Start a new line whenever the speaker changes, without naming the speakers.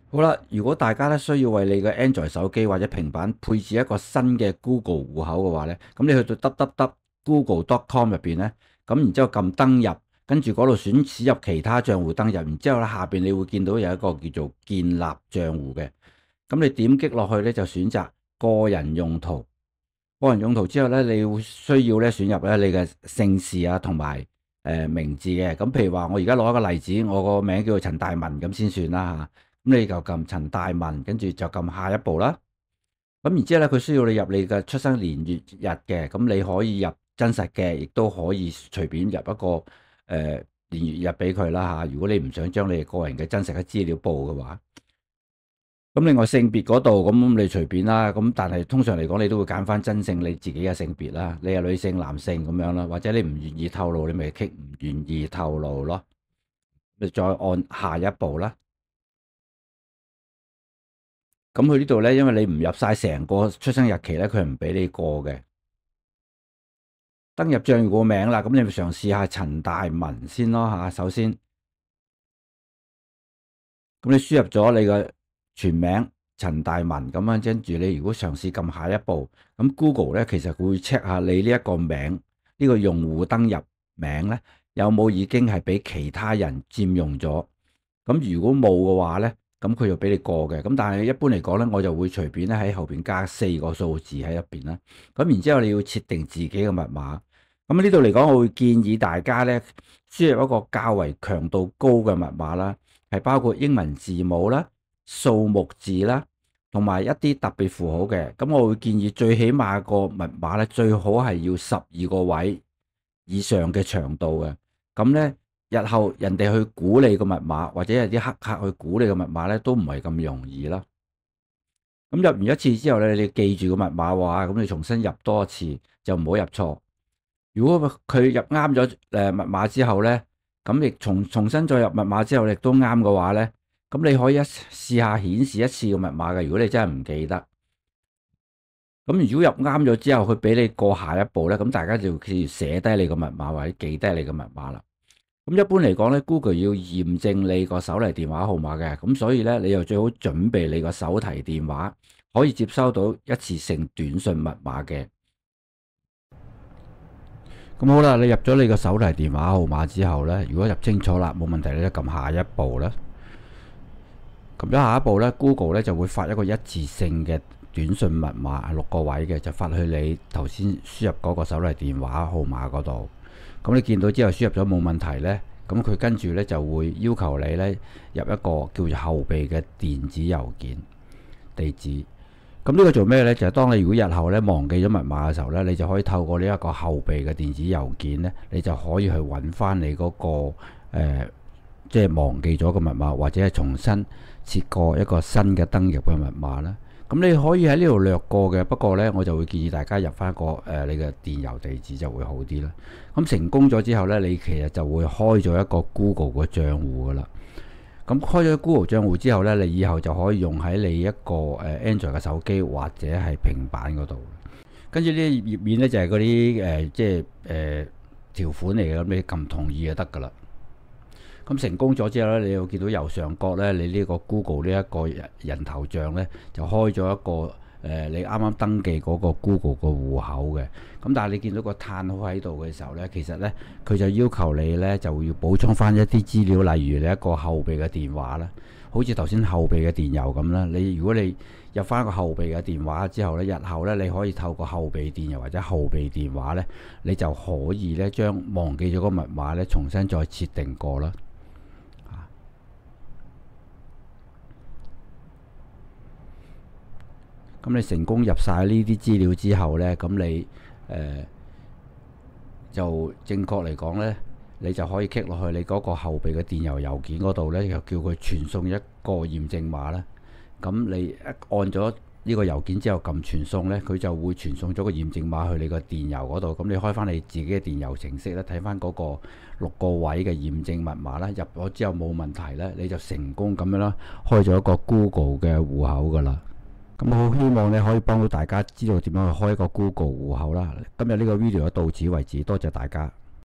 好啦，如果大家咧需要為你嘅 Android 手機或者平板配置一個新嘅 Google 戶口嘅話咧，咁你去到 www.google.com 入邊咧，咁然之後撳登入，跟住嗰度輸入其他帳戶登入，然之後咧下邊你會見到有一個叫做建立帳戶嘅，咁你點擊落去咧就選擇個人用途。個人用途之後咧，你會需要咧選入咧你嘅姓氏啊同埋名字嘅。咁譬如話，我而家攞一個例子，我個名叫做陳大文咁先算啦嚇。咁你就撳陳大文，跟住就撳下一步啦。咁然之後咧，佢需要你入你嘅出生年月日嘅，咁你可以入真實嘅，亦都可以隨便入一個年月日俾佢啦嚇。如果你唔想將你個人嘅真實嘅資料報嘅話。咁另外性別嗰度，咁你隨便啦。咁但係通常嚟講，你都會揀翻真正你自己嘅性別啦。你係女性、男性咁樣啦，或者你唔願意透露，你咪 click 唔願意透露咯。你再按下一步啦。咁佢呢度咧，因為你唔入晒成個出生日期咧，佢係唔俾你過嘅。登入帳戶個名啦，咁你咪嘗試下陳大文先咯嚇。首先，咁你輸入咗你嘅全名陳大文咁樣，跟住你如果嘗試撳下一步，咁 Google 咧其實會 check 下你呢一個名，呢個用戶登入名咧有冇已經係俾其他人佔用咗。咁如果冇嘅話咧，咁佢就俾你過嘅。咁但係一般嚟講咧，我就會隨便咧喺後邊加4個數字喺入邊啦。咁然之後你要設定自己嘅密碼。咁呢度嚟講，我會建議大家咧輸入一個較為強度高嘅密碼啦。係包括英文字母啦、數目字啦，同埋一啲特別符號嘅。咁我會建議最起碼個密碼咧，最好係要12個位以上嘅長度嘅。咁咧，日後人哋去估你個密碼，或者係啲黑客去估你個密碼咧，都唔係咁容易啦。咁入完一次之後咧，你記住個密碼話，咁你重新入多一次，就唔好入錯。如果佢入啱咗密碼之後咧，咁亦重新再入密碼之後，亦都啱嘅話咧，咁你可以試下顯示一次個密碼嘅。如果你真係唔記得，咁如果入啱咗之後，佢俾你過下一步咧，咁大家就要寫低你個密碼或者記低你個密碼啦。咁一般嚟講咧，Google 要驗證你個手提電話號碼嘅，咁所以咧，你又最好準備你個手提電話可以接收到一次性短信密碼嘅。咁好啦，你入咗你個手提電話號碼之後呢，如果入清楚啦，冇問題，你就撳下一步啦。撳咗下一步呢， Google 呢就會發一個一次性嘅短信密碼，6個位嘅，就發去你頭先輸入嗰個手提電話號碼嗰度。咁你見到之後輸入咗冇問題呢，咁佢跟住呢就會要求你呢入一個叫做後備嘅電子郵件地址。咁呢個做咩呢？就係當你如果日後咧忘記咗密碼嘅時候呢，你就可以透過呢一個後備嘅電子郵件呢，你就可以去揾翻你嗰個即係忘記咗個密碼，或者係重新設過一個新嘅登入嘅密碼啦。咁你可以喺呢度略過嘅，不過呢，我就會建議大家入翻個你嘅電郵地址就會好啲啦。咁成功咗之後呢，你其實就會開咗一個 Google 嘅帳戶噶啦。咁開咗 Google 帳戶之後咧，你以後就可以用喺你一個Android 嘅手機或者係平板嗰度。跟住呢啲頁面咧就係嗰啲即係條款嚟嘅，咁你撳同意就得噶啦。咁成功咗之後咧，你會見到右上角咧，你呢個 Google 呢一個人頭像咧就開咗一個你啱啱登記嗰個 Google 個戶口嘅。咁但係你見到個嘆號喺度嘅時候咧，其實咧佢就要求你咧就要補充翻一啲資料，例如你一個後備嘅電話啦，好似頭先後備嘅電郵咁啦。如果你入翻個後備嘅電話之後咧，日後咧你可以透過後備電郵或者後備電話咧，你就可以咧將忘記咗個密碼咧重新再設定過啦。咁你成功入晒呢啲資料之後呢，咁你就正確嚟講呢，你就可以 click 落去你嗰個後備嘅電郵郵件嗰度呢，就叫佢傳送一個驗證碼啦。咁你一按咗呢個郵件之後撳傳送呢，佢就會傳送咗個驗證碼去你個電郵嗰度。咁你開翻你自己嘅電郵程式咧，睇翻嗰個6個位嘅驗證密碼啦，入咗之後冇問題呢，你就成功咁樣啦，開咗一個 Google 嘅戶口噶啦。咁我好希望咧可以幫到大家知道點樣去開一個 Google 戶口啦。今日呢個 video 到此為止，多謝大家。